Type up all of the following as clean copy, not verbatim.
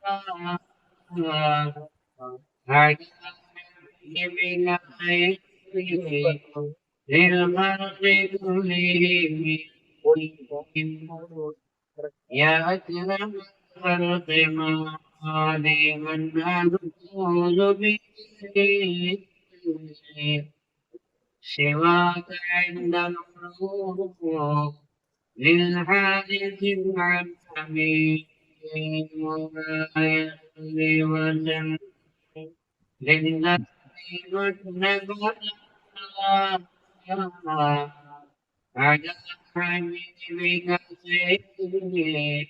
يا أكرم الخلق مالي من أقول به سواك عند الخلوق للحادث العالمين وما يصلي وسلم لله والنبي على حبيبك سيدي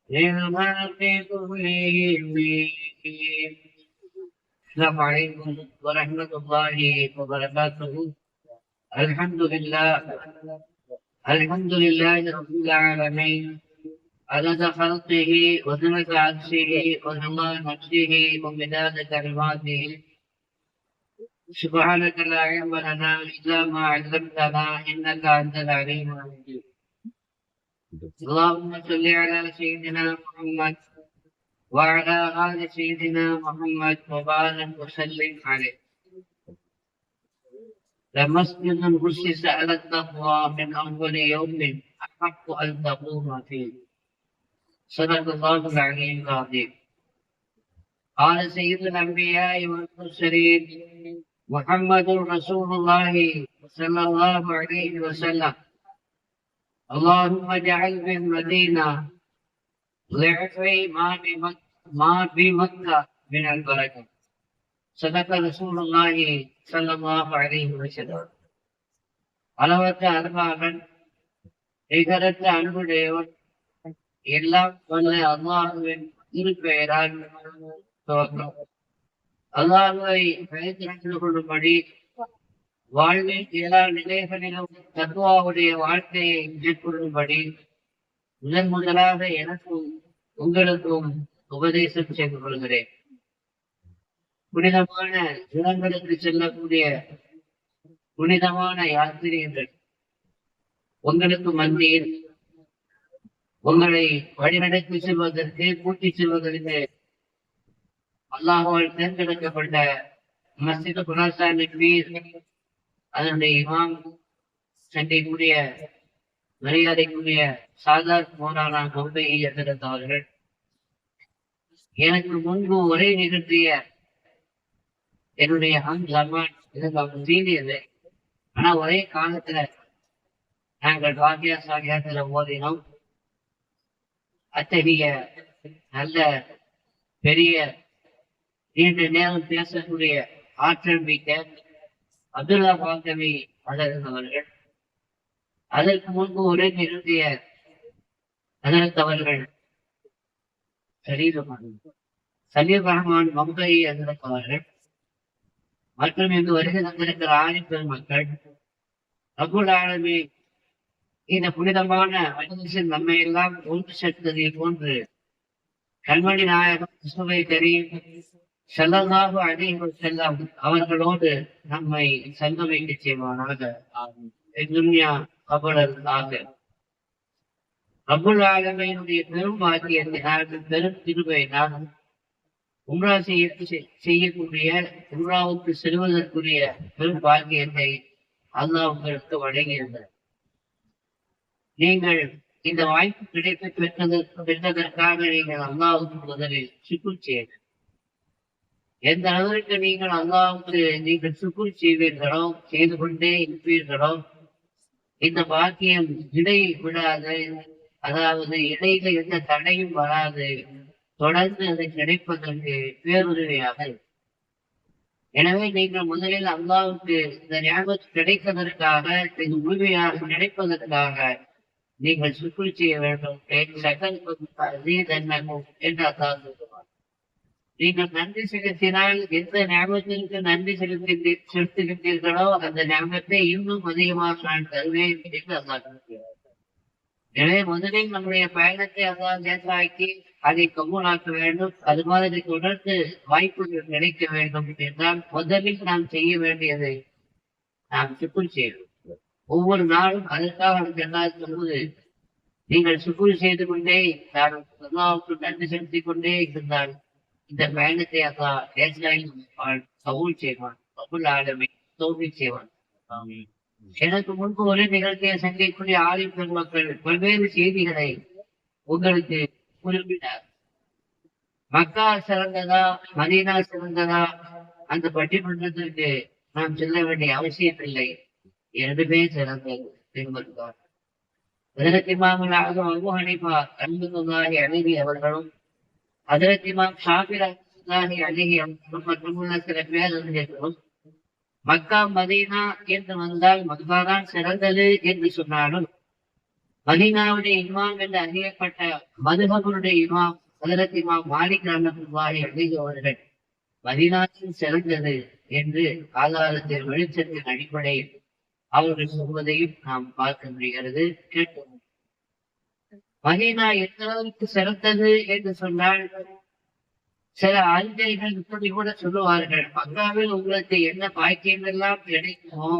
للخلق كلهم. السلام عليكم ورحمة الله وبركاته. الحمد لله الحمد لله رب العالمين عدد خلقه وزنة عرشه وزمان نفسه ومداد كلماته. سبحانك لا علم لنا إلا ما علمتنا إنك أنت العليم الحكيم. اللهم صل على سيدنا محمد وعلى آل سيدنا محمد وبارك وسلم عليه. لمسجد أسس على التقوى من أول يوم أحق أن تقوم فيه. صدق الله العلي العظيم. قال سيد الأنبياء والمرسلين محمد رسول الله صلى الله عليه وسلم: اللهم اجعل في المدينة ضعف ما بمكة من البركة. صدق رسول الله صلى الله عليه وسلم. அளவற்ற அன்பாளன், நிகரற்ற அன்புடையவன், எல்லாம் வல்ல அல்லாஹுவின் திருப்பெயரால் துவக்கம். அல்லாஹுவை பயந்து கொள்ளும்படி வாழ்வில் எல்லா நிலைகளிலும் தத்துவாவுடைய வாழ்க்கையை மேற்கொள்ளும்படி முதலாக எனக்கும் உங்களுக்கும் உபதேசம் செய்து கொள்கிறேன். புனிதமான இடங்களுக்கு செல்லக்கூடிய புனிதமான யாத்திரைகள் உங்களுக்கு மத்தியில் உங்களை வழிநடத்தி செல்வதற்கு கூட்டி செல்வதற்கு அல்லாஹ்வால் தேர்ந்தெடுக்கப்பட்ட மஸ்ஜித் குராசானின் மீது அதனுடைய இமாம் சண்டைக்குரிய மரியாதைக்குரிய சாதார் மோலானா கௌபை அவர்கள் எனக்கு முன்பு உரை நிகழ்த்திய என்னுடைய இதற்கு சீனியது. ஆனா ஒரே காலத்துல நாங்கள் பாக்கியா சாகியாத்துல ஓதினோம். அத்தகைய நல்ல பெரிய நீண்ட நேரம் பேசக்கூடிய ஆற்றல் மிக்க அப்துல்லா பாக்கவி அவர்கள், அதற்கு முன்பு உரை நிறுத்திய அவர்கள் சலீர் ரஹ்மான் மம்பை அவர்கள் மற்றும் இங்கு வருகை தந்திருக்கிற ஆணிப்பெரும் மக்கள், ரப்பல் ஆலமீன் இந்த புனிதமான மஜ்லிஸில் நம்மை எல்லாம் ஒன்று சேர்த்ததை போன்று கண்மணி நாயகம் கிறிஸ்துவை தெரியும் ஸல்லல்லாஹு அலைஹி வஸல்லம் அவர்களோடு நம்மை சங்கமிக்க செய்வானாக. துன்யா கபலல் ஆகிரத். ரப்பல் ஆலமீனுடைய பெரும் பாக்கியத்தினால், பெரும் திருபையினால் உம்ரா செய்யக்கூடிய உம்ராவுக்கு செல்வதற்குரிய பெரும் பாக்கியத்தை அல்லாஹ் உங்களுக்கு வழங்கியிருந்தார். நீங்கள் இந்த வாய்ப்பு கிடைத்து பெற்றதற்காக நீங்கள் அல்லாஹ்வுக்கு முதலில் சுக்குர் செய்யுங்கள். எந்த அளவிற்கு நீங்கள் அல்லாஹ்வுக்கு நீங்கள் சுக்குர் செய்வீர்களோ, செய்து கொண்டே இருப்பீர்களோ, இந்த பாக்கியம் இடை விடாது, அதாவது இடையில எந்த தடையும் வராது, தொடர்ந்து அதை கிடைப்பதற்கு பேருதவியாக. எனவே நீங்கள் முதலில் அல்லாஹ்வுக்கு இந்த ஞாபகம் கிடைப்பதற்காக, இது முழுமையாக கிடைப்பதற்காக நீங்கள் சுக்குர் செய்ய வேண்டும் என்று நீங்கள் நன்றி செலுத்தினால் எந்த ஞாபகத்திற்கு நன்றி செலுத்துகின்றீர்களோ அந்த ஞாபகத்தை இன்னும் அதிகமாக நான் தருவேன் என்று அல்லாஹ். எனவே முதலில் நம்முடைய பயணத்தை அல்லாஹ் லேசாக்கி அதை கபூலாக்க வேண்டும். அது மாதிரி தொடர்ந்து வாய்ப்புகள் கிடைக்க வேண்டும் என்றால் முதலில் நாம் செய்ய வேண்டியதை நாம் சுக்குர் செய்யணும். ஒவ்வொரு நாளும் அதற்காக எல்லா சொல்வது நீங்கள் சுக்குர் செய்து கொண்டே நான் அல்லாஹ்வுக்கு நன்றி செலுத்திக் கொண்டே இருந்தால் இந்த பயணத்தை அல்லா லேசாய் கபூல் செய்வான். கபூல் ஆலமீன் தௌஃபீக் செய்வான். எனக்கு முன்பு ஒரு நிகழ்ச்சியை சந்திக்கூடிய ஆலிம் பெருமக்கள் பல்வேறு செய்திகளை உங்களுக்கு குறிப்பிட்டார். மக்கா சிறந்ததா மதீனா சிறந்ததா அந்த பட்டிமன்றத்திற்கு நாம் செல்ல வேண்டிய அவசியம் இல்லை. இரண்டுமே சிறந்தது என்பதுதான். ஹஜ்ரத் இமாமுல் ஆஸம் அபூ ஹனீஃபா ரஹ்மத்துல்லாஹி அலைஹி அவர்களும் ஹஜ்ரத் இமாம் ஷாஃபி ரஹ்மத்துல்லாஹி அலைஹி அவர்களும் மற்றுமுள்ள சில பேரறிஞர்களும் மக்கா மதீனா என்று வந்தால் மக்கா தான் சிறந்தது என்று சொன்னாலும் மதீனாவுடைய இமாம் என்று அறியப்பட்ட மதுஹபுடைய இமாம் ஹஜ்ரத் இமாம் மாலிக் ரஹ்மத்துல்லாஹி அலைஹி அவர்கள் மதீனாவில் சிறந்தது என்று ஆதாரத்தின் வெளிச்சத்தின் அடிப்படையில் அவர்கள் சொல்வதையும் நாம் பார்க்க முடிகிறது, கேட்க. மதீனா எந்த அளவுக்கு சிறந்தது என்று சொன்னால் சில அறிஞர்கள் இப்படி கூட சொல்லுவார்கள், மக்காவில் உங்களுக்கு என்ன பாக்கியங்கள் எல்லாம் கிடைக்குமோ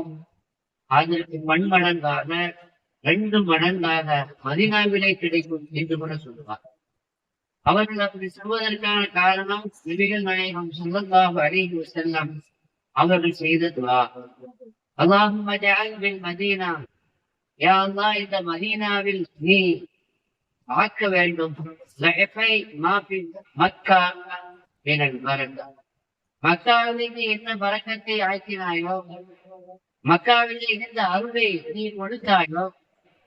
அதற்கு மண்மடங்காக 2 மடங்காக மதீனாவிலே கிடைக்கும் என்று கூட சொல்லுவார். அவர்கள் அப்படி சொல்வதற்கான காரணம் நபிகள் நாயகம் ஸல்லல்லாஹு அலைஹி வஸல்லம் அவர்கள் செய்த துஆ. அல்லாஹும்ம ஜஅல் பில் மதீனா, யா அல்லாஹ் இந்த மதீனாவில் நீ ஆக்க வேண்டும் லஹஃபை மா ஃபி மக்கா மினல் பரக்கா. மக்காவிலே நீ என்ன பரக்கத்தை ஆக்கினாயோ, மக்காவிலே இருந்த அருளை நீ கொடுத்தாயோ,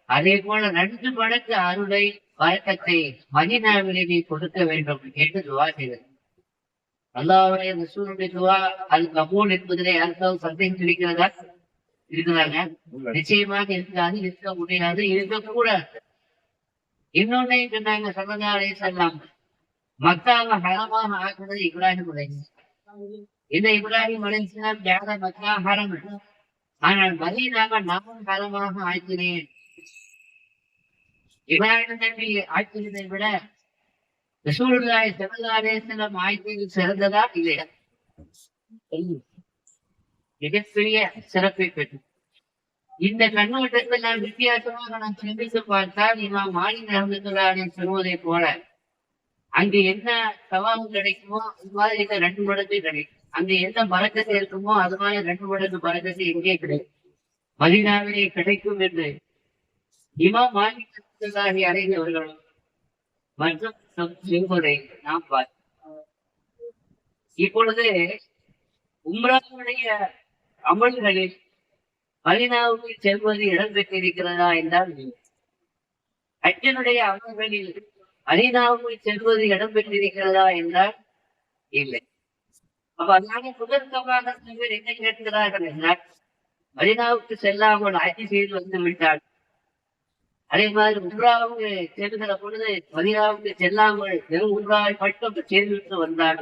அதே போல 2 மடங்கு அருளை பரக்கத்தை மதீனாவிலே நீ கொடுக்க வேண்டும் என்று துஆ செய்தது. அல்லாஹ்வுடைய ரசூலுடைய துஆ அது கபூல் என்பதிலே யாருக்காவது சந்தேகம் இருக்கிறதா? இருக்கிறாங்க? நிச்சயமாக இருக்காது, இருக்க முடியாது, இருக்கக்கூடாது. இன்னொன்னே சொன்னாங்க ஸல்லல்லாஹு அலைஹி வஸல்லம், மக்காவை ஹரமாக ஆக்குனது இப்ராஹிம் அலைஹிஸ்ஸலாம். இந்த இப்ராஹிம் அலைஹிஸ்ஸலாம் ஜஅல மக்கா ஹரம், ஆனால் மதீனாவை நான் ஹரமாக ஆக்கினேன். இப்ராஹிம் நபி ஆக்கியதை விட ரசூலுல்லாஹி ஸல்லல்லாஹு அலைஹி வஸல்லம் ஆக்கியது சிறந்ததா இல்லையா? மிகப்பெரிய சிறப்பை பெற்று இந்த கண்ணோட்டத்தில் நாம் வித்தியாசமாக நாம் சிந்தித்து பார்த்தால் இமாம் மாலிக் ரஹ்மத்துல்லாஹி அலைஹி சொல்வதை போல அங்கு என்ன சவாபு கிடைக்குமோ அது மாதிரி இங்க 2 மடங்கு கிடைக்கும். அங்கு என்ன பரக்கத்து இருக்குமோ அது மாதிரி 2 மடங்கு பரக்கத்து எங்கே கிடைக்கும், மதீனாவிலே கிடைக்கும் என்று இமாம் மாலிக் ரஹ்மத்துல்லாஹி அலைஹி அவர்களும் மற்றும் சொல்வதை நாம் பார்த்தோம். இப்பொழுது உம்ராவுடைய அமல்களில் மதீனாவுக்கு செல்வது இடம்பெற்றிருக்கிறதா என்றால் ஹஜ்ஜினுடைய அமல்களில் மதீனாவுக்கு செல்வது இடம்பெற்றிருக்கிறதா என்றால் இல்லை. அப்ப அதனால முதற்கமாக சிலர் என்ன கேட்கிறார்கள் என்றால், மதீனாவுக்கு செல்லாமல் ஹஜ் செய்து வந்து விட்டார், அதே மாதிரி உம்ராவுக்கு செல்கிற பொழுது மதீனாவுக்கு செல்லாமல் வெறும் உம்ராவை மட்டும் செய்துவிட்டு வந்தார்,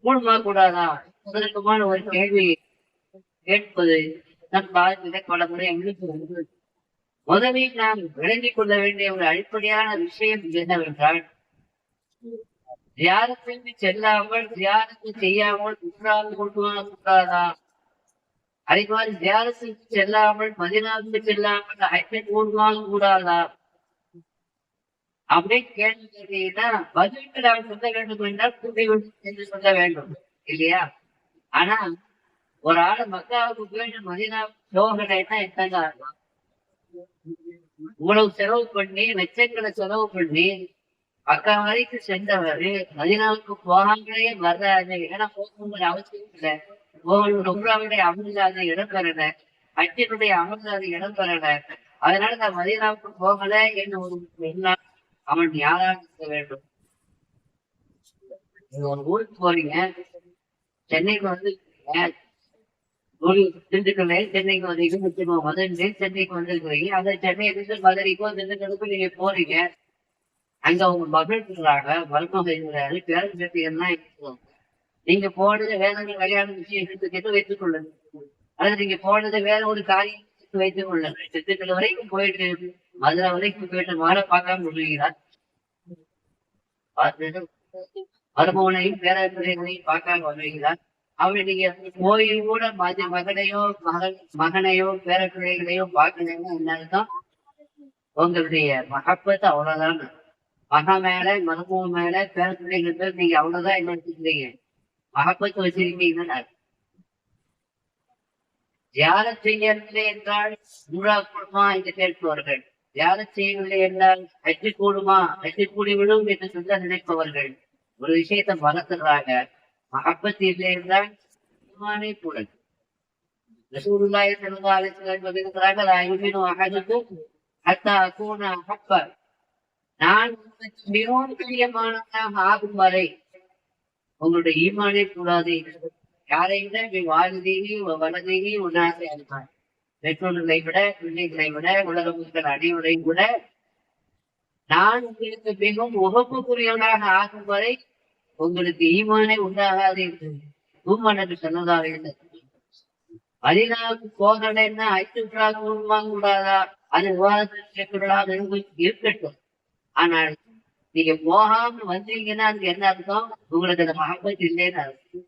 கூடுமா கூடாதா? முதற்கமான ஒரு கேள்வி கேட்பது நம் பாதத்திலே பல முறை எங்களுக்கு முதலில் நாம் விளங்கிக் கொள்ள வேண்டிய ஒரு அடிப்படையான விஷயம் என்னவென்றால், ஜியாரத்திற்கு செல்லாமல் ஜியாரத்து செய்யாமல் உம்ராவை கொண்டு வரக்கூடாதா? அதே மாதிரி ஜியாரத்திற்கு செல்லாமல் மதீனாவுக்கு செல்லாமல் ஹஜ்ஜை கொண்டு கூடாதா? அப்படின்னு கேள்வி கேட்டீங்கன்னா பதிலுக்கு நாம் சொல்ல வேண்டும் என்றால் கூட்டி என்று சொல்ல வேண்டும் இல்லையா? ஆனா ஒரு ஆள் மக்காவுக்கு போயிட்டு மதீனாவுக்கு போகலைன்னா என்னங்க ஆகும்? இவ்வளவு செலவு பண்ணி லட்சங்களை செலவு பண்ணி மக்கா வரைக்கும் சென்றவர் மதீனாவுக்கு போகாமலேயே வர்றாரு. ஏன்னா போகணுங்கிற அவசியம் இல்லை, போகணும் உம்ராவுடைய அமர்ந்தாத இடம் பெறல, ஹஜ்ஜினுடைய அமர்ந்தாத இடம் பெறல, அதனால நான் மதீனாவுக்கு போகல என்று ஒரு எண்ணம் அவன் யாராக இருக்க வேண்டும்? நீங்க ஒரு ஊருக்கு போறீங்க, சென்னைக்கு வந்து திண்டுக்கல்ல சென்னைக்கு வந்தீங்க, மதுரை சென்னைக்கு வந்திருக்கிறீங்க, அந்த சென்னையிலிருந்து மதுரைக்கோ திண்டுக்கலுக்கும் நீங்க போறீங்க. அங்க அவங்க மகள் இருக்கிறாங்க, மருமகள் இருக்கிறாரு, பேரன் பேத்திகள்லாம் இருக்கிறாங்க. நீங்க போனது வேற ஒரு கல்யாண விஷயம் எடுத்துக்கிட்டு வைத்துக் கொள்ளுங்க, அல்லது நீங்க போனது வேற ஒரு காரியம் வைத்துக் கொள்ளுங்க. திண்டுக்கல் வரைக்கும் போயிட்டு மதுரை வரைக்கும் போயிட்டு மாலை பார்க்காம விடுவீங்களா? மருமகனையும் பேரப்பிள்ளைகளையும் பார்க்காம வருவீங்களா? அப்படி நீங்க போய் கூட மகனையோ மகனையோ பேரப்பிள்ளைகளையோ பார்க்கணும்னா என்னதான் உங்களுடைய மகப்பத்து அவ்வளவுதான். மகன் மேல, மருமக மேல, பேர பிள்ளைகள் நீங்க அவ்வளவுதான் என்ன வச்சுக்கிறீங்க, மகப்பத்து வச்சிருக்கீங்கன்னா. தியானம் செய்யவில்லை என்றால் உம்ரா கூடுமா என்று கேட்பவர்கள், தியானம் செய்யவில்லை என்றால் ஹஜ்ஜு கூடுமா, ஹஜ்ஜு கூடிவிடும் என்று சொல்ல நினைப்பவர்கள் ஒரு விஷயத்தை மறந்துடுறாங்க. மகப்பத்து இல்லை என்றால் ஈமானே கூடல். ரசூலுல்லாஹி ஸல்லல்லாஹு அலைஹி வஸல்லம் சொல்லியிருக்கிறாங்க, லா யுமினு அஹதுக்கும் ஹத்தா அகூன அஹப்ப, நான் உங்களுக்கு மிகவும் பிரியமானவனாக ஆகும் வரை உங்களுடைய ஈமானே கூடாது. யாரைவிட வாழ்ந்தீங்க வளர்ந்தீங்க உன்னாசை அறிவார். பெற்றோர்களை விட, பிள்ளைகளை விட, உலக மக்கள் அனைவரையும் விட நான் உங்களுக்கு மிகவும் உகப்புக்குரியவனாக ஆகும் வரை உங்களுக்கு ஈமானே உண்டாகாது என்று பூமனது சொன்னதாக இருந்தது. மதீனாவுக்கு போகலன்னா ஐநூற்றாக உருவாங்க கூடாதா, அது விவாதத்திற்குள்ளாக இருக்கட்டும். ஆனால் நீங்க போகாம வந்தீங்கன்னா அதுக்கு என்ன அர்த்தம், உங்களுக்கு அந்த மகப்பத்து இல்லைன்னு அர்த்தம்.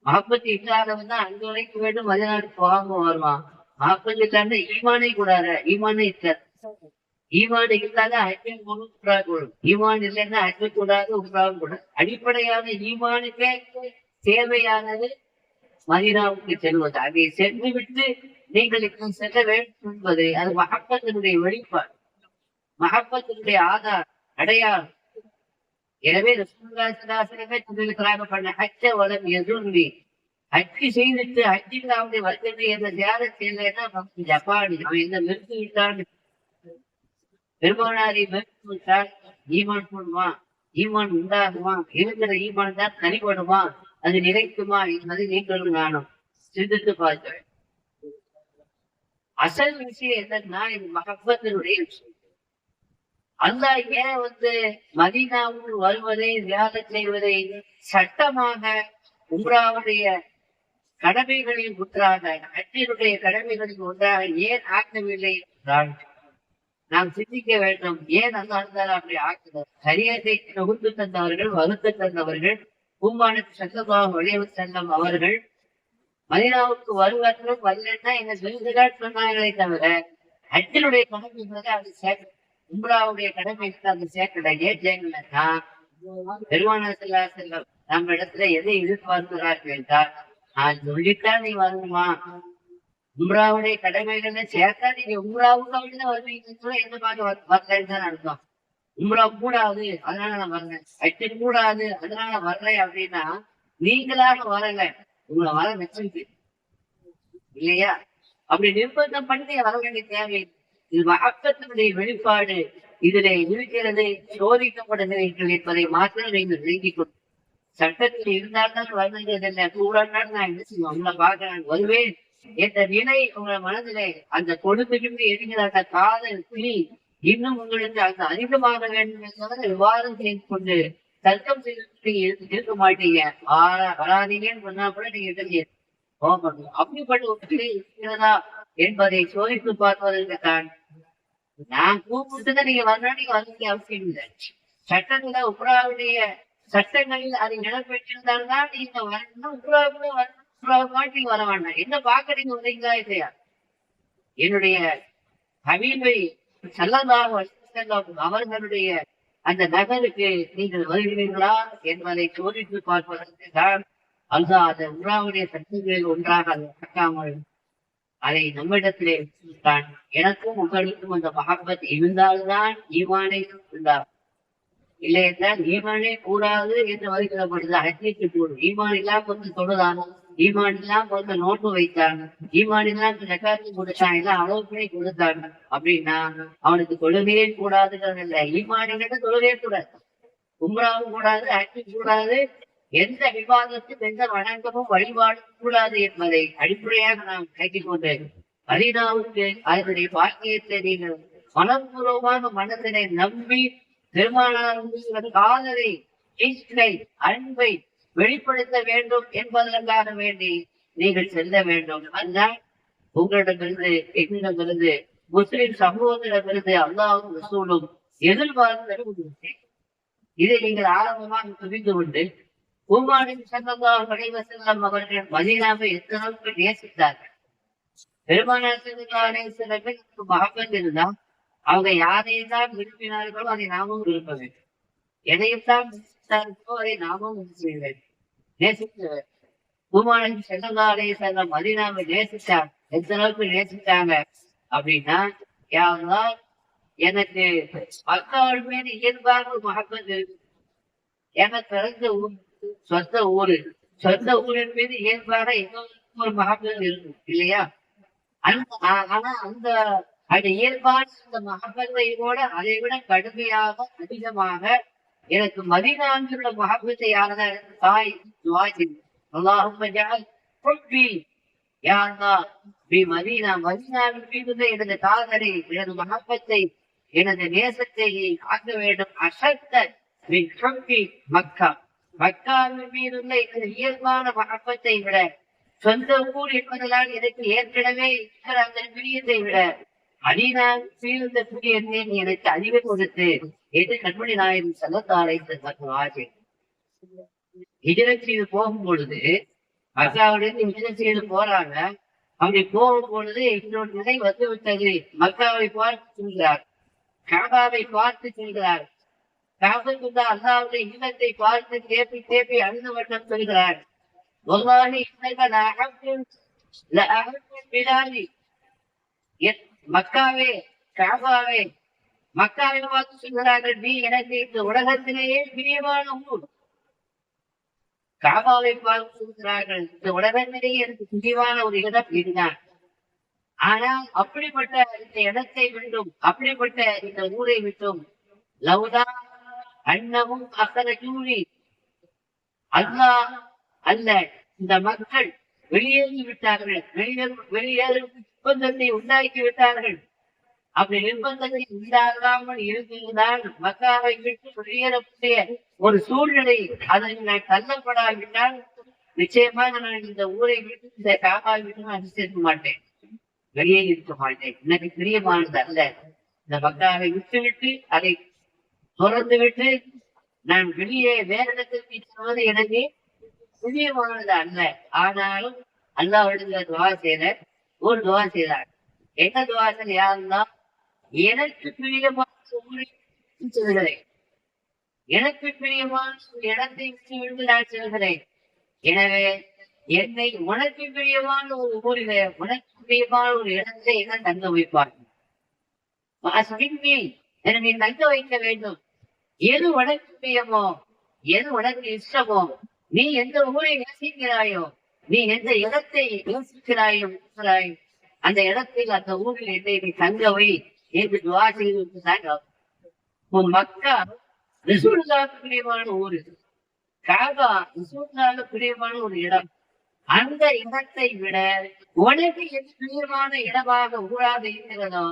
மகப்பத்து இல்லாதவன் தான் அங்க வரைக்கும் வேண்டும், மதினாவுக்கு போகாம வருவான். மகப்பத்து இல்லாத ஈமானே கூடாது, ஈமானே இருக்காது. ஈமான் இல்லாத அஜ்ஜும் கூடும், உம்ரா கூடும். ஈமான் இல்லைன்னா அஜ்ஜு கூடாது, உம்ராவும் கூடும். அடிப்படையான ஈமானுக்கே தேவையானது மதீனாவுக்கு செல்வது. அதை சென்று விட்டு நீங்கள் இப்ப செல்ல வேண்டும் என்பது அது மகப்பத்தினுடைய வெளிப்பாடு, மகப்பத்தினுடைய ஆதார் அடையாளம். எனவே ரசூலுல்லாஹி சொல்லியிருக்கிறாங்க, பண்ண ஹஜ்ஜ வலம் யஸுர்னி, ஹஜ்ஜு செய்துட்டு ஹஜ்ஜில் அவனுடைய வருகிறது என்ற தியானம் செய்யலைன்னா ஜப்பானி அவன் என்ன வெறுத்து விட்டான். பெருமானாரை வெறுத்து விட்டால் ஈமான் போடுமா, ஈமான் உண்டாகுமா, இருக்கிற ஈமான் தான் தனிப்படுமா, அது நிலைக்குமா என்பதை நீங்களும் நானும் சிந்தித்து பார்க்கிறேன். அசல் விஷயம் என்னன்னா இந்த மகப்பத்தினுடைய விஷயம். அல்லாஹ் ஏன் மதீனாவுக்கு வருவதை, தியானம் செய்வதை சட்டமாக உம்ராவுடைய கடமைகளில் ஒன்றாக, ஹஜ்ஜினுடைய கடமைகளில் ஒன்றாக ஏன் ஆக்கவில்லை என்றால் நாம் சிந்திக்க வேண்டும். ஏன் அல்லாஹ் அப்படி ஆக்குகிறார்? சரியத்தை தொகுத்து தந்தவர்கள், வகுத்து தந்தவர்கள் பூமானுக்கு ஸல்லல்லாஹு அலைஹி வஸல்லம் அவர்கள் மதீனாவுக்கு வருவர்களும் வரலன்னா என்ன சொல்லுகிறார் சொன்னார்களே தவிர ஹஜ்ஜினுடைய கடமைகளை அது சேர்க்க, உம்ராவுடைய கடமைக்கு அது சேர்க்கல. ஏன் சேர்க்கலன்னா பெருமானார் ஸல்லல்லாஹு அலைஹி வஸல்லம் நம்ம இடத்துல எதை எதிர்பார்க்கிறார்கள் என்றால், நான் சொல்லித்தான் நீ வரணுமா, உம்ராவுடைய கடமைகளை சேர்த்தா நீங்க உம்ராவுக்கு வருவீங்க, என்ன பார்த்து வரலன்னு தான் அர்த்தம். உம்ரா கூடாது அதனால நான் வரல, ஹஜ்ஜு கூடாது அதனால வர்றேன் அப்படின்னா நீங்களாக வரல, உங்களை வர வச்சிருக்கு இல்லையா? அப்படி நிர்பந்தம் பண்ணி வர வேண்டிய தேவை. இது மகப்பத்தினுடைய வெளிப்பாடு இதிலே இருக்கிறது, சோதிக்கப்படுகிறீர்கள் என்பதை மாத்திரம் நீங்கள் விளங்கிக் கொண்டு சட்டத்தில் இருந்தால்தான் வருகிறதில்லை. கூடாது நான் என்ன செய்வேன், உங்களை பார்க்க நான் வருவேன் என்ற நிலை உங்களை மனதிலே அந்த கொடுத்துக்கிட்டு இருக்கிற அந்த காதல் புலி இன்னும் உங்களுக்கு அந்த அதிகமாக வேண்டும் என்பதை விவாதம் செய்து கொண்டு தர்க்கம் செய்து இருக்க மாட்டீங்க. வராதீங்கன்னு சொன்னா கூட நீங்க போகணும். அப்படிப்பட்ட ஒரு நிலை இருக்கிறதா என்பதை சோதித்து பார்ப்பதற்கு தான் நான் கூப்பிட்டு நீங்க வரணும், நீங்க வர வேண்டிய அவசியம் இல்லை. சட்டத்துல உம்ராவுடைய சட்டங்களில் அதை இடம்பெற்றிருந்தால்தான் நீங்க வரணும், உம்ராவுக்குள்ள வரணும், உம்ராவுக்கு மாட்டி வர வேண்டாம். என்ன பாக்குறீங்க வரீங்களா இல்லையா? என்னுடைய ஹபீபை ஸல்லல்லாஹு அலைஹி வஸல்லம் அவர்களுடைய அந்த நகருக்கு நீங்கள் வருகிறீர்களா என்பதை சோதித்து பார்ப்பதற்கு தான் அல்லாஹ் அந்த உம்ராவுடைய சட்டங்களில் ஒன்றாக அதை நடக்காமல் அதை நம்மிடத்திலே தான். எனக்கும் உங்களுக்கும் அந்த மஹப்பத் இருந்தால்தான் ஈமானை உண்டாகும். இல்லை என்றால் ஈமானே கூடாது என்று வருகிறப்படுது. ஹஜ்ஜுக்கு கூடும். ஈமான் இல்லாம தொழுதான், ஈமான் இல்லாம நோட்டு வைத்தான், ஈமான் இல்லாம ஜகாத்து கொடுத்தான், எல்லாம் அளவுக்குள்ளே கொடுத்தான் அப்படின்னா அவனுக்கு தொழுகையே கூடாதுங்கிறது இல்லை. ஈமானிகிட்ட தொழுகையே கூடாது, உம்ராவும் கூடாது, ஹஜ்ஜு கூடாது, எந்த விவாதத்தும் எந்த வணக்கமும் வழிபாடும் கூடாது என்பதை அடிப்படையாக நாம் கட்டிக் கொண்டு மதீனாவுக்கு அதனுடைய பாக்கியத்தை நீங்கள் மனப்பூர்வமாக மனதினை நம்பி பெருமானார் காதலை, அன்பை வெளிப்படுத்த வேண்டும் என்பதற்காக வேண்டி நீங்கள் செல்ல வேண்டும். அதுதான் உங்களிடமிருந்து, எங்களிடமிருந்து, முஸ்லிம் சமூகத்திடமிருந்து அல்லாஹ்வும் ரசூலும் எதிர்பார்த்து இதை நீங்கள் ஆரம்பமாக புரிந்து கொண்டு பூமானின் ஸல்லல்லாஹு அலைஹி வஸல்லம் அவர்கள் மதீனாவை எத்தனை நேசித்தார்கள். பெருமானார் ஸல்லல்லாஹு அலைஹி வஸல்லம் மஹப்பத் இருந்தா அவங்க யாரையெல்லாம் விரும்பினார்களோ அதை நாமும் விரும்ப வேண்டும். எதையெல்லாம் நேசித்தார்களோ அதை நாமும் செய்ய வேண்டும், நேசிக்க வேண்டும். பூமானி செல்லந்தாலே செல்ல மதீனாவை நேசித்தாங்க. எந்த அளவுக்கு நேசித்தாங்க அப்படின்னா, யாரெல்லாம் எனக்கு மக்கள் மீது இயல்பாக ஒரு மகப்பத் இருக்கு. எனக்கு பிறந்த ஊர் சொந்த ஊரு, சொந்த ஊரின் மீது இயல்பாக எங்களுக்கு ஒரு மகப்பத் இருக்கும் இல்லையா? ஆனா அந்த இயல்பான அந்த மகப்பத்தையோட அதை விட கடுமையாக அதிகமாக எனக்கு மதீனாவுள்ள மகப்பத்தை யாரதான் தாய் துவா செய்யும். அல்லாஹும்ம ஜஅல் ஹுப்பி யா அல்லாஹ் பி மதீனா, மதீனாவின் மீது எனது காதலை, எனது மகப்பத்தை, எனது நேசத்தை ஆக்க வேண்டும். அசத்த மின் ஹுப்பி மக்கா, மக்காவின் மீதுள்ள எனது இயல்பான மகப்பத்தை விட, சொந்த ஊர் என்பதனால் எனக்கு ஏற்கனவே இருக்கிற அந்த பிரியத்தை விட மதீனாவின் மீது பிரியத்தை எனக்கு அறிவை கொடுத்து என்று கண்மணி நாயகம் ஸல்லல்லாஹு அலைஹி வஸல்லம் ஹிஜ்ரத் செய்து போகும் பொழுது, மக்காவிலிருந்து ஹிஜ்ரத் செய்து போறாங்க. அப்படி போகும் பொழுது இன்னொரு நிலை வந்து விட்டது. மக்காவை பார்த்து சொல்கிறார், காபாவை பார்த்து சொல்கிறார். காபத்துல்லா அல்லாஹ்வுடைய இல்லத்தை பார்த்து தேப்பி தேப்பி அழுது வண்ணம் சொல்கிறார். வல்லாஹி இன்னக லஅஹப்பு பிலாலி, மக்காவே காபாவே, மக்காவை பார்த்து சொல்கிறார்கள், நீ எனக்கு இந்த உலகத்திலேயே பிரியமான ஊர். காபாவை பார்த்து சொல்கிறார்கள், இந்த உலகத்திலேயே எனக்கு பிரியமான ஒரு இடம் இதுதான். ஆனால் அப்படிப்பட்ட இந்த இடத்தை விட்டும், அப்படிப்பட்ட இந்த ஊரை விட்டும், லவ்தா அன்னமும் அக்கறை ஜூரி, அல்லாஹ் அல்ல இந்த மக்கள் வெளியேறி விட்டார்கள், வெளியேறும் நிர்பந்தத்தை உண்டாக்கி விட்டார்கள். அப்படி நிர்பந்தத்தை உண்டாகாமல் இருந்ததுதான் மக்காவை விட்டு வெளியேறக்கூடிய ஒரு சூழ்நிலை. அதில் நான் தள்ளப்படாவிட்டால் நிச்சயமாக நான் இந்த ஊரை விட்டு, இந்த காபாவை விட்டு நான் சேர்க்க மாட்டேன், வெளியே இருக்க மாட்டேன். எனக்கு பிரியமானது அல்ல. இந்த மக்காவை விட்டுவிட்டு அதை துறந்து விட்டு நான் வெளியே வேற இடத்திற்கு செல்வது எனக்கு பிரியமானது அல்ல. ஆனாலும் அல்லாஹ்விடத்தில் துவா செய்த ஒரு துவா செய்தார். என்ன துவா செய்த? யா அல்லாஹ், எனக்கு பிரியமான ஊரை செல்கிறேன், எனக்கு பிரியமான ஒரு இடத்தை விட்டு நான் செல்கிறேன். எனவே என்னை உனக்கு பிரியமான ஒரு ஊரில, உனக்கு பிரியமான ஒரு இடத்தை என்ன தங்க வைப்பார். என்னை தங்க வைக்க வேண்டும். எது உனக்கு பிரியமோ, எது உனக்கு இஷ்டமோ, நீ எந்த ஊரை நேசிக்கிறாயோ, நீ எந்த இடத்தை யோசிக்கிறாயோ அந்த இடத்தில், அந்த ஊரில் என்னை நீ தங்க வை என்று துவா செய்து. உன் மக்கா ரசூலுல்லாஹ்வுக்கு பிரியமான ஊரு, காபா ரசூலுல்லாஹ்வுக்கு பிரியமான ஒரு இடம். அந்த இடத்தை விட உனக்கு எது பிரியமான இடமாக ஊராக இருக்கிறதோ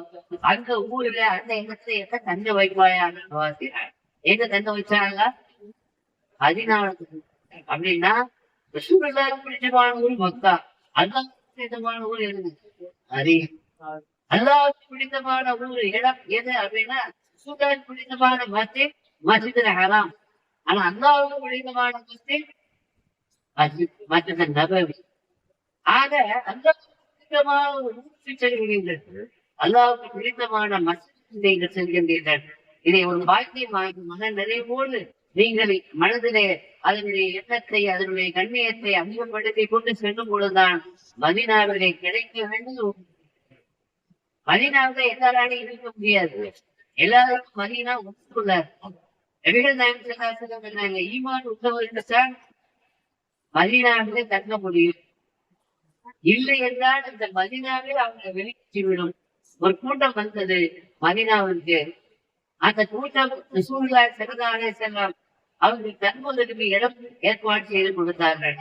அந்த ஊர்ல அந்த இடத்தை எங்க தங்க வைப்பாயாக துவா செய்றாங்க. எங்க தங்க வச்சாங்க? மதீனாவுக்கு. அப்படின்னா ரசூலுல்லாஹ்வுக்கு பிடிச்சமான ஊர் மக்கா, அல்லாஹ்வுக்கு பிடித்தமான ஊர் எது? அல்லாஹ்வுக்கு பிடித்தமான ஊர் இடம் எது அப்படின்னா ரசூலுல்லாஹ்வுக்கு பிடித்தமான மஸ்ஜித், மஸ்ஜிதுல் ஹராம். ஆனா அல்லாஹ்வுக்கு பிடித்தமான மஸ்ஜித், மஸ்ஜித் நபவி. ஆக அல்லாஹ்வுக்கு பிடித்தமான ஒரு ஊருக்கு செல்கிறீர்கள், அல்லாஹ்வுக்கு பிடித்தமான மஸ்ஜித் நீங்கள் செல்கின்றீர்கள். இதை ஒரு பாக்கியமாக மன நிறைவோடு நீங்கள் மனதிலே அதனுடைய எண்ணத்தை, அதனுடைய கண்ணியத்தை அதிகப்படுத்தி கொண்டு செல்லும் பொழுதுதான் மதீனாவிலே கிடைக்க வேண்டும். மதீனாவில எல்லாராலையும் இருக்க முடியாது. எல்லாருக்கும் மதீனா ஒத்துள்ளார். ஈமான் உள்ளவர்கள் மதீனாவிலே தங்க முடியும். இல்லை என்றால் இந்த மதீனாவே அவங்க வெளியேற்றிவிடும். ஒரு கூட்டம் வந்தது மதீனாவிற்கு. அந்த கூட்டம் ரசூலுல்லாஹி ஸல்லல்லாஹு அலைஹி வஸல்லம் அவர்கள் தங்குவதற்கு இடம் ஏற்பாடு செய்து கொடுத்தார்கள்,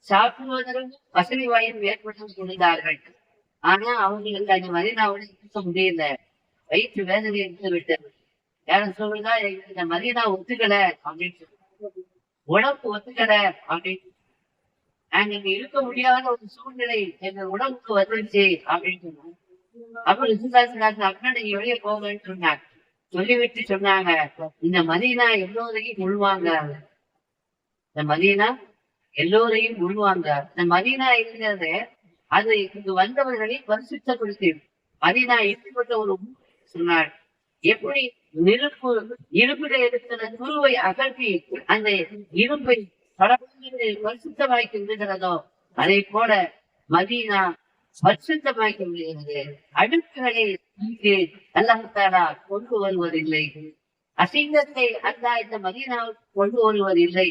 சாப்பிடுவதற்கு வசதி வாய்ப்பு ஏற்படுத்தி கொடுத்தார்கள். ஆனா அவங்களுக்கு அந்த மதீனாவோட இருக்க முடியல, வயிற்று வேதனை இருந்து விட்டது. யாரும் சொல்லுதா, இந்த மதீனா ஒத்துக்கல அப்படின்னு சொல்லி, உடம்பு ஒத்துக்கல அப்படின்னு, நாங்க இங்க இருக்க முடியாத ஒரு சூழ்நிலை எங்க உடம்புக்கு வந்துருச்சு அப்படின்னு சொன்னாங்க. அப்புறம் ரசூலுல்லாஹி அப்படின்னா நீங்க வெளியே போங்கன்னு சொன்னாங்க. சொல்லிவிட்டு சொன்னாங்க, இந்த மதீனா எல்லோரையும் உள்வாங்க, இந்த மதீனா எல்லோரையும் உள்வாங்க. இந்த மதீனா இருக்கிறது அது இங்கு வந்தவர்களை பரிசுத்தப்படுத்தி, மதீனா எப்படிப்பட்ட ஒரு சொன்னார். எப்படி நெருப்பு இரும்பில இருக்கிற துருவை அகற்றி அந்த இரும்பை பரிசுத்தமாக்கி விடுகிறதோ அதே போல மதீனா பரிசுத்தமாக்கி விடுகிறது. அடுக்குகளை இங்கு அல்லாஹ் கொண்டு வருவதில்லை. அசிங்கத்தை அல்லாஹ் இந்த மதீனாவுக்கு கொண்டு வருவதில்லை.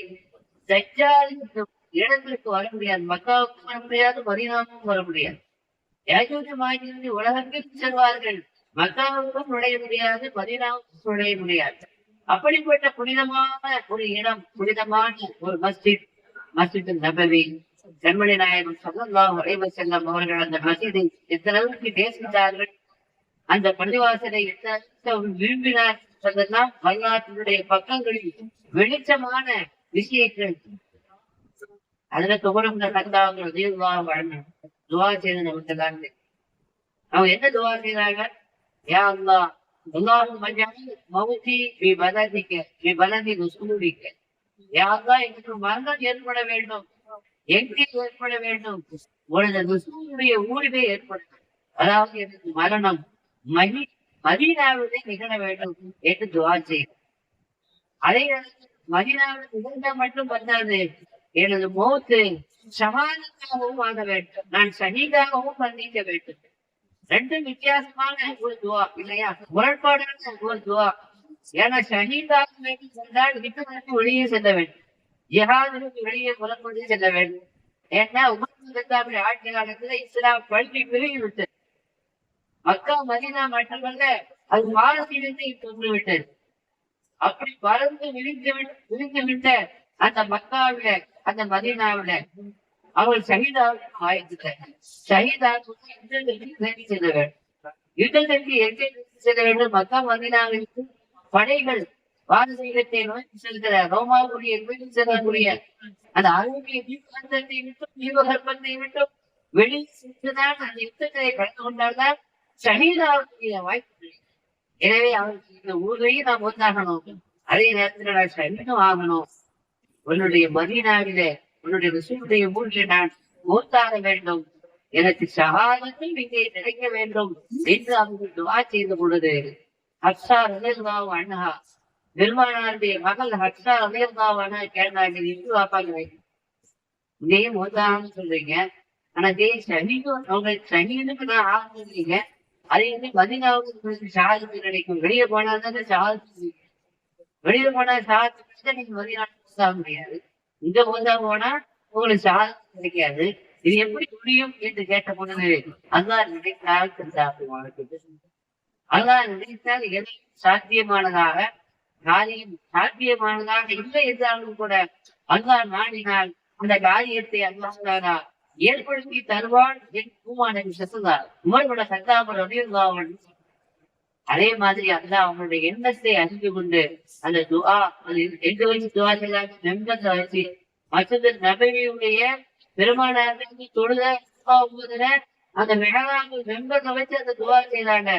தஜ்ஜால் இந்த இடத்திற்கு வர முடியாது, மக்காவுக்கு வர முடியாது, மதீனாவுக்கும் வர முடியாது. யாஜூஜ் உலகத்திற்கு செல்வார்கள், மக்காவுக்கும் நுழைய முடியாது, மதீனாவுக்கும் நுழைய முடியாது. அப்படிப்பட்ட புனிதமான ஒரு இடம், புனிதமான ஒரு மஸ்ஜித் நபவி. கண்மணி நாயகம் ஸல்லல்லாஹு அலைஹி வஸல்லம் அவர்கள் அந்த மஸ்ஜிதை எந்த அளவுக்கு நேசித்தார்கள், அந்த பள்ளிவாசலை எந்த அளவுக்கு விரும்பினார் என்பதெல்லாம் வரலாற்றினுடைய பக்கங்களில் வெளிச்சமான விஷயங்கள். அதுல துவரம் துவா செய்து நமக்கு தான் அவங்க என்ன துவா செய்தாங்க? யா அல்லாஹ் அல்லாஹும்ம ஜஅல் மௌதி ஃபீ பலதிக ஃபீ பலதி ரசூலிக. யா அல்லாஹ் எனக்கு மரணம் ஏற்பட வேண்டும், எங்கே ஏற்பட வேண்டும்? உனது ரசூலுடைய ஊரிலே ஏற்பட, அதாவது எனக்கு மரணம் மதீனாவிலே நிகழ வேண்டும் என்று துவா செய்யும். அதே மதீனாவில் நிகழ்ந்த மட்டும் வந்தாது, எனது மௌத்து ஷஹாதத்தாகவும் ஆக வேண்டும், நான் ஷஹீதாகவும் மரணிக்க வேண்டும். ரெண்டும் வித்தியாசமான ஒரு துவா இல்லையா? முரண்பாடான ஒரு துவா. ஏன்னா ஷஹீதாக வேண்டும் என்றால் விட்டு வெளியே செல்ல வேண்டும், ஜிஹாதிற்கு வெளியே புறப்பட்டு செல்ல வேண்டும். ஏன்னா உமர் ஆட்சி காலத்துல இஸ்லாம் பல்வி பிரிவு விட்டது. மக்கா மதீனா மட்டுமல்ல, அது பாரசீகத்தை தொன்று விட்டது. அப்படி பறந்து விழுந்து விட்ட அந்த மக்காவில அந்த மதீனாவில அவள் ஷஹீதாக ஆயிடுத்தாங்க. ஷஹீதாக செல்ல வேண்டும். யுத்தத்திற்கு எங்கே செல்ல வேண்டும்? மக்கா மதீனாவிற்கு படைகள் பாரசீகத்தை நோக்கி செல்கிற ரோமாவுடைய செல்லக்கூடிய அந்த அழகிய தீபகற்பத்தை விட்டும் தீபகற்பத்தை விட்டும் வெளியே சென்றுதான் அந்த யுத்தத்தை கலந்து கொண்டால்தான் ஷஹீதாவுடைய வாய்ப்பு. எனவே அவருக்கு இந்த ஊரையும் நாம் ஒன்றாகணும், அதே நேரத்தில் நான் ஷஹீதும் ஆகணும். உன்னுடைய மதீனாவிலே உன்னுடைய ரசூலுடைய ஊரில் நான் மூத்தாக வேண்டும், எனக்கு ஷஹாதத்தும் இங்கே கிடைக்க வேண்டும் என்று அவர்கள் துவா செய்த பொழுது ஹப்ஸா ரலியல்லாஹு அன்ஹா, பெருமானாருடைய மகள் ஹப்ஸா ரலியல்லாஹு அன்ஹா கேட்டாங்க, இந்து வாப்பாங்க இங்கேயும் மூத்தாகன்னு சொல்றீங்க, ஆனா இதே ஷஹீதும் உங்களுக்கு ஷஹீதுக்கு நான் ஆகுறீங்க, அதே வந்து மதீனாவுக்கு உங்களுக்கு ஷஹாதத்து கிடைக்கும். வெளியே போனாதான் ஷஹாதத்து, வெளியே போனா ஷஹாதத்து நீங்க மதீனாவுக்கு ஆக முடியாது, இங்க போனா உங்களுக்கு ஷஹாதத்து கிடைக்காது. இது எப்படி முடியும் என்று கேட்ட பொழுது அல்லாஹ் நினைத்தால் அல்லாஹ் நினைத்தால் எதையும் சாத்தியமானதாக, காரியம் சாத்தியமானதாக இல்லை என்றாலும் கூட அல்லாஹ் நாடினால் அந்த காரியத்தை அல்லாஹ் ஏற்படுத்தி தருவான் என்று பூமானவி சசுதார் உமரோட சத்தாமர் ரலியல்லாஹு. அதே மாதிரி அல்லாஹ் அவனுடைய எண்ணத்தை அறிந்து கொண்டு அந்த துஆ எங்க வச்சு துஆ செய்தாங்க? மெம்பர்ல வச்சு. மற்றது நபவியுடைய பெருமானாருக்கு தொழுத அந்த மெஹராபு மெம்பர்ல வச்சு அந்த துஆ செய்தாங்க.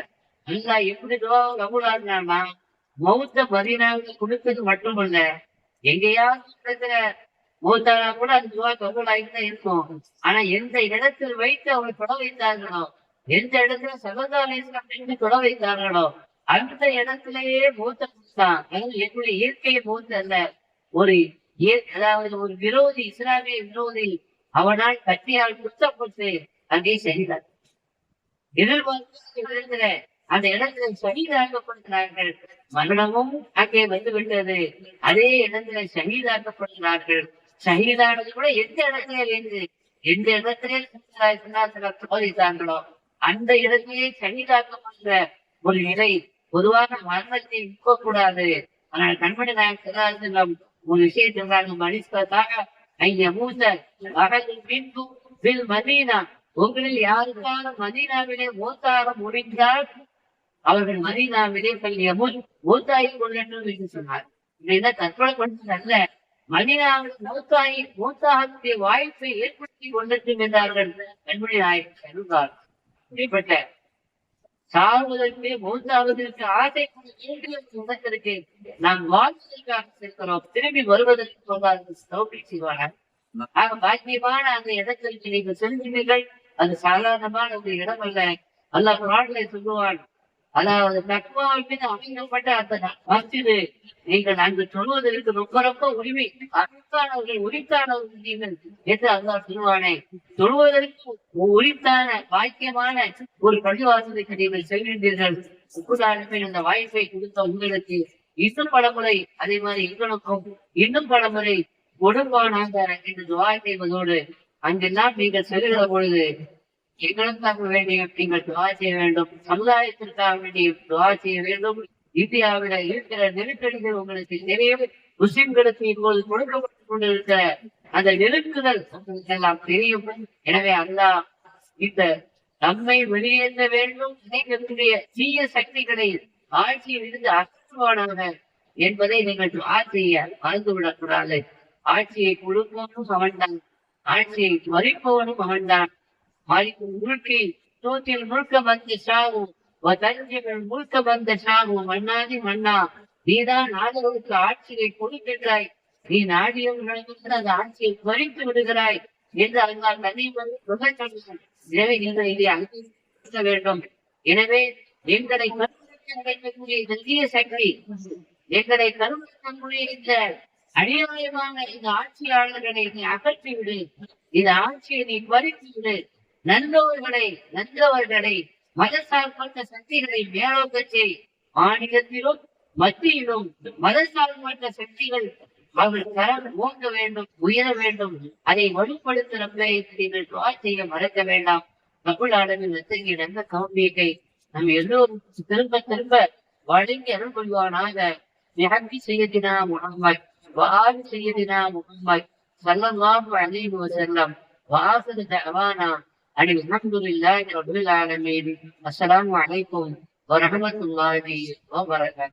அல்லாஹ் எப்படி துஆ கபூலாக்குனான்னா, மௌத்த மதீனாவுக்கு கொடுத்தது மட்டுமல்ல, எங்கேயாவது இருக்கிற மௌத்தானா கூட அந்த துஆ கபூலாகிதான் இருக்கும். ஆனா எந்த இடத்தில் வைத்து அவரை தொட வைத்தார்களோ, எந்த இடத்துல ஸல்லல்லாஹு அலைஹி வஸல்லம் தொட வைத்தார்களோ அந்த இடத்திலேயே மூத்த கொடுத்தான். என்னுடைய இயற்கையை மூத்த அல்ல, ஒரு அதாவது ஒரு விரோதி, இஸ்லாமிய விரோதி அவனால் கத்தியால் குத்தப்பட்டு அங்கே செய்தார். எதிர்பார்த்து அந்த இடத்துல ஷஹீதாக்கப்படுகிறார்கள். மரணமும் அங்கே வந்து விட்டது. அதே இடத்துல ஷஹீதாக்கப்படுகிறார்கள். ஷஹீதானது கூட எந்த இடத்துல இருந்து எந்த இடத்திலே சோதித்தார்களோ அந்த இடத்திலேயே ஷஹீதாக்கப்படுகிற ஒரு நிலை. பொதுவாக மரணத்தை இருக்கக்கூடாது. ஆனால் கண்மணி நாயகம் ஒரு விஷயத்திற்காக மனிதத்தாக மதீனா, உங்களில் யாருக்கான மதீனாவிலே மூத்தாக முடிந்தால் அவர்கள் மதீனாவிலே மூத்தாகி கொள்ளணும் என்று சொன்னார். என்ன தற்கொலை கொண்டது அல்ல, மதீனாவில் மூத்தாகக்கூடிய வாய்ப்பை ஏற்படுத்தி கொண்டட்டும் என்றார்கள் கண்மணி நாயகம் சொன்னார். இப்படிப்பட்ட சாவதற்கு மூத்தாவதற்கு ஆசை இடத்திற்கு நாம் வாழ்வதற்காக இருக்கிறோம், திரும்பி வருவதற்கு செய்வார்கள். ஆக பாக்கியமான அந்த இடத்திற்கு நீங்கள் செல்கிறீர்கள். அது சாதாரணமான ஒரு இடம் அல்ல. அல்லாஹ் குர்ஆனிலே சொல்லுவான், அதாவது தக்வாவின் மீது அமைக்கப்பட்ட அந்த மஸ்ஜிது நீங்கள் அங்கு சொல்வதற்கு ரொம்ப ரொம்ப உரிமை அருத்தானவர்கள் உரித்தானவர்கள் நீங்கள் என்று அல்லாஹ் சொல்வானே, சொல்வதற்கு உரித்தான பாக்கியமான ஒரு பள்ளிவாசலுக்கு நீங்கள் செல்கின்றீர்கள். அந்த வாய்ப்பை கொடுத்த உங்களுக்கு இன்னும் பலமுறை அதே மாதிரி எங்களுக்கும் இன்னும் பலமுறை கொடுப்பானாக என்று துவா செய்வதோடு அங்கெல்லாம் நீங்கள் செல்கிற பொழுது எங்களுக்காக வேண்டிய நீங்கள் துவா செய்ய வேண்டும், சமுதாயத்திற்காக வேண்டிய துவா செய்ய வேண்டும். இந்தியாவில இருக்கிற நெருக்கடிகள் உங்களுக்கு தெரியும். முஸ்லிம்களுக்கு இப்போது கொடுக்கப்பட்டுக் கொண்டிருக்கிற அந்த நெருக்குதல் உங்களுக்கு எல்லாம் தெரியும். எனவே அல்லாஹ் இந்த நம்மை வெளியேற்ற வேண்டும் நினைக்கக்கூடிய தீய சக்திகளை ஆட்சியில் இருந்து அகற்றுவானாக என்பதை நீங்கள் துவா செய்ய மறந்துவிடக் கூடாது. ஆட்சியை கொடுப்பவனும் அவன்தான், ஆட்சியை மறிப்பவனும் அவன்தான். மாலிக்கும் முழுக்கை தூத்தில் முழுக்க வந்த சாகும் தஞ்சங்கள் முழுக்க வந்த சாகும் மன்னாதி மன்னா, நீதான் ஆதரவுக்கு ஆட்சியை கொடுக்கின்றாய், நீ நாடியவர்களுக்கு அந்த ஆட்சியை பறித்து விடுகிறாய் என்று அல்லாஹ் தன்னை சொன்னார். எனவே நீங்கள் இதை அங்கீகரிக்க வேண்டும். எனவே எங்களை கருக்கூடிய தீய சக்தி, எங்களை கருக்கூடிய இந்த அநியாயமான இந்த ஆட்சியாளர்களை நீ அகற்றிவிடு, இந்த ஆட்சியை நீ பறித்து விடு. நல்லவர்களை மதசார்பற்ற சக்திகளை மேலோக்க செய். மாநிலத்திலும் மத்தியிலும் மதசார்பற்ற சக்திகள் அவர்கள் தரம் ஓங்க வேண்டும், உயர வேண்டும். அதை வலுப்படுத்துறப்ப நீங்கள் துவா செய்ய மறக்க வேண்டாம். தமிழ் அளவில் அத்தகைய நல்ல கௌமியத்தை நம்ம எல்லோரும் திரும்ப திரும்ப வழங்கி அருள் கொள்வானாக. விஹக்கி சையதினா முஹம்மத் வஆலி சையதினா முஹம்மத் ஸல்லல்லாஹு அலைஹி வஸல்லம் வஆகிரு தஅவானா அல்ஹம்துலில்லாஹி ரப்பில் ஆலமீன். அஸ்ஸலாமு அலைக்கும் வரஹ்மத்துல்லாஹி வபரகாத்துஹு.